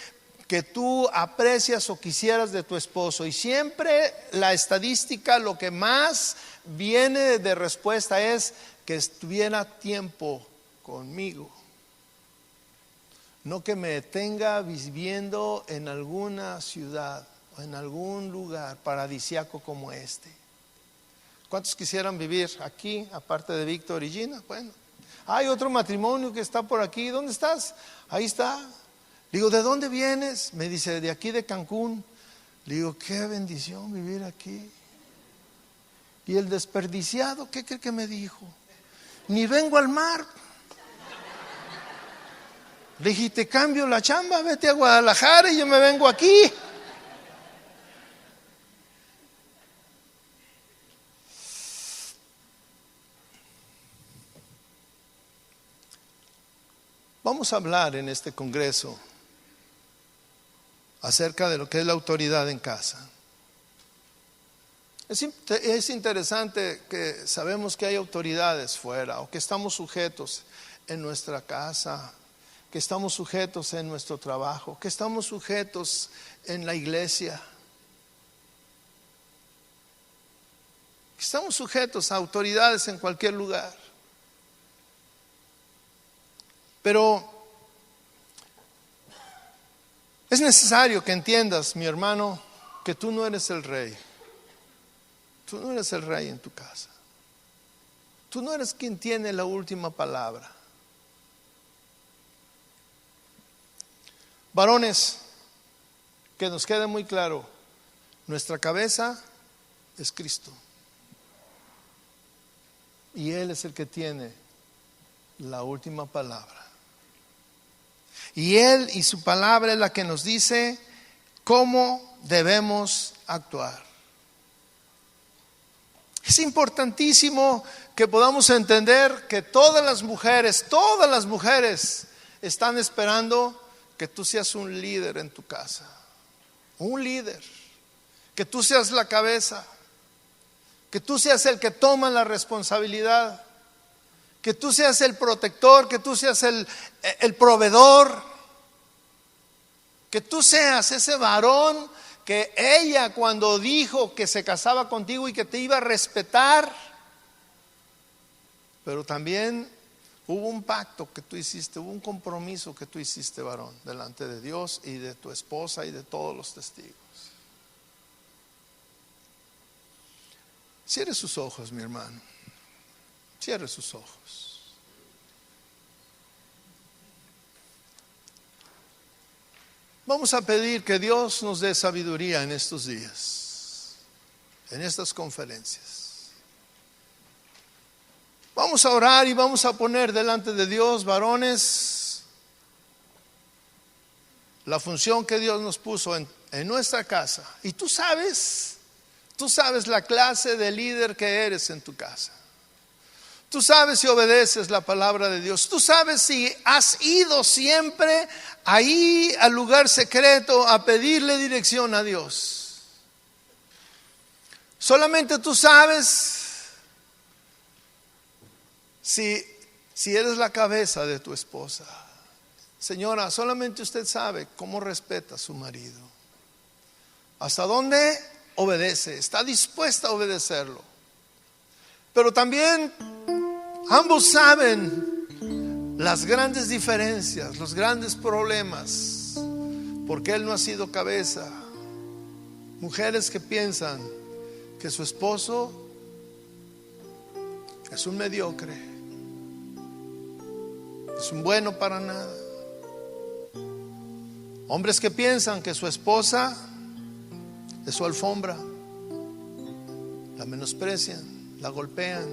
que tú aprecias o quisieras de tu esposo? Y siempre la estadística, lo que más viene de respuesta es que estuviera tiempo conmigo, no que me tenga viviendo en alguna ciudad o en algún lugar paradisíaco como este. ¿Cuántos quisieran vivir aquí, aparte de Víctor y Gina? Bueno, hay otro matrimonio que está por aquí. ¿Dónde estás? Ahí está. Le digo, ¿de dónde vienes? Me dice, de aquí de Cancún. Le digo, qué bendición vivir aquí. Y el desperdiciado, ¿qué cree que me dijo? Ni vengo al mar. Le dije, te cambio la chamba, vete a Guadalajara y yo me vengo aquí. Vamos a hablar en este congreso acerca de lo que es la autoridad en casa. Es interesante que sabemos que hay autoridades fuera, o que estamos sujetos en nuestra casa, que estamos sujetos en nuestro trabajo, que estamos sujetos en la iglesia, que estamos sujetos a autoridades en cualquier lugar. Pero es necesario que entiendas, mi hermano, que tú no eres el rey. Tú no eres el rey en tu casa. Tú no eres quien tiene la última palabra. Varones, que nos quede muy claro, nuestra cabeza es Cristo. Y Él es el que tiene la última palabra. Y Él y su palabra es la que nos dice cómo debemos actuar. Es importantísimo que podamos entender que todas las mujeres están esperando que tú seas un líder en tu casa. Un líder. Que tú seas la cabeza. Que tú seas el que toma la responsabilidad. Que tú seas el protector, que tú seas el proveedor. Que tú seas ese varón que ella, cuando dijo que se casaba contigo y que te iba a respetar, pero también hubo un pacto que tú hiciste, hubo un compromiso que tú hiciste, varón, delante de Dios y de tu esposa y de todos los testigos. Cierre sus ojos, mi hermano. Cierre sus ojos. Vamos a pedir que Dios nos dé sabiduría en estos días, en estas conferencias. Vamos a orar y vamos a poner delante de Dios, varones, la función que Dios nos puso en nuestra casa. Y tú sabes la clase de líder que eres en tu casa. Tú sabes si obedeces la palabra de Dios. Tú sabes si has ido siempre ahí al lugar secreto a pedirle dirección a Dios. Solamente tú sabes si eres la cabeza de tu esposa. Señora, solamente usted sabe cómo respeta a su marido. Hasta dónde obedece, está dispuesta a obedecerlo. Pero también ambos saben las grandes diferencias, los grandes problemas, porque él no ha sido cabeza. Mujeres que piensan que su esposo es un mediocre, es un bueno para nada. Hombres que piensan que su esposa es su alfombra, la menosprecian, la golpean.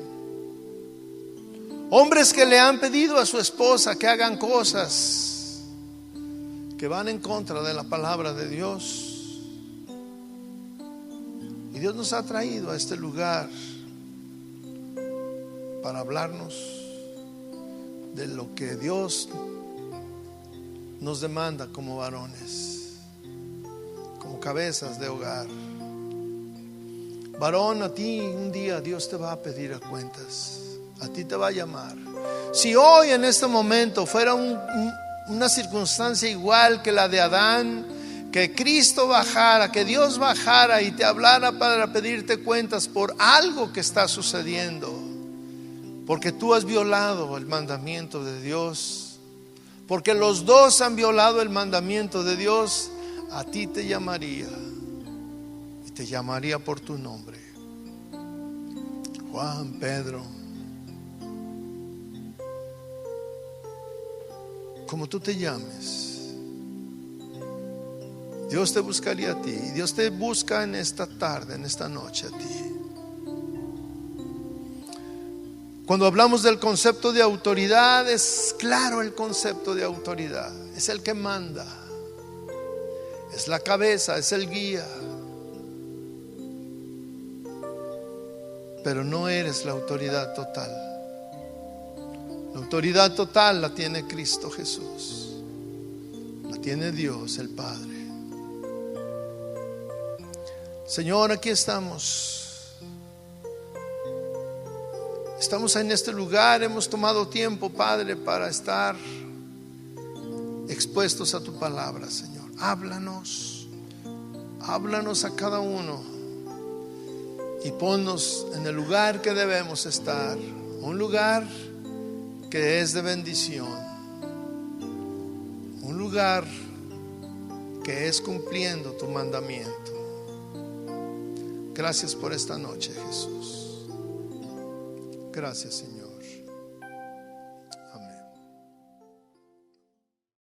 Hombres que le han pedido a su esposa que hagan cosas que van en contra de la palabra de Dios. Y Dios nos ha traído a este lugar para hablarnos de lo que Dios nos demanda como varones, como cabezas de hogar. Varón, a ti un día Dios te va a pedir cuentas, a ti te va a llamar. Si hoy en este momento fuera una circunstancia igual que la de Adán, que Cristo bajara, que Dios bajara y te hablara para pedirte cuentas por algo que está sucediendo, porque tú has violado el mandamiento de Dios, porque los dos han violado el mandamiento de Dios, a ti te llamaría, y te llamaría por tu nombre. Juan, Pedro, como tú te llames, Dios te buscaría a ti, y Dios te busca en esta tarde, en esta noche a ti. Cuando hablamos del concepto de autoridad, es claro el concepto de autoridad. Es el que manda, es la cabeza, es el guía. Pero no eres la autoridad total. La autoridad total la tiene Cristo Jesús, la tiene Dios el Padre. Señor, aquí estamos. Estamos en este lugar, hemos tomado tiempo, Padre, para estar expuestos a tu palabra, Señor. Háblanos a cada uno y ponnos en el lugar que debemos estar, un lugar que es de bendición, un lugar que es cumpliendo tu mandamiento. Gracias por esta noche, Jesús. Gracias, Señor.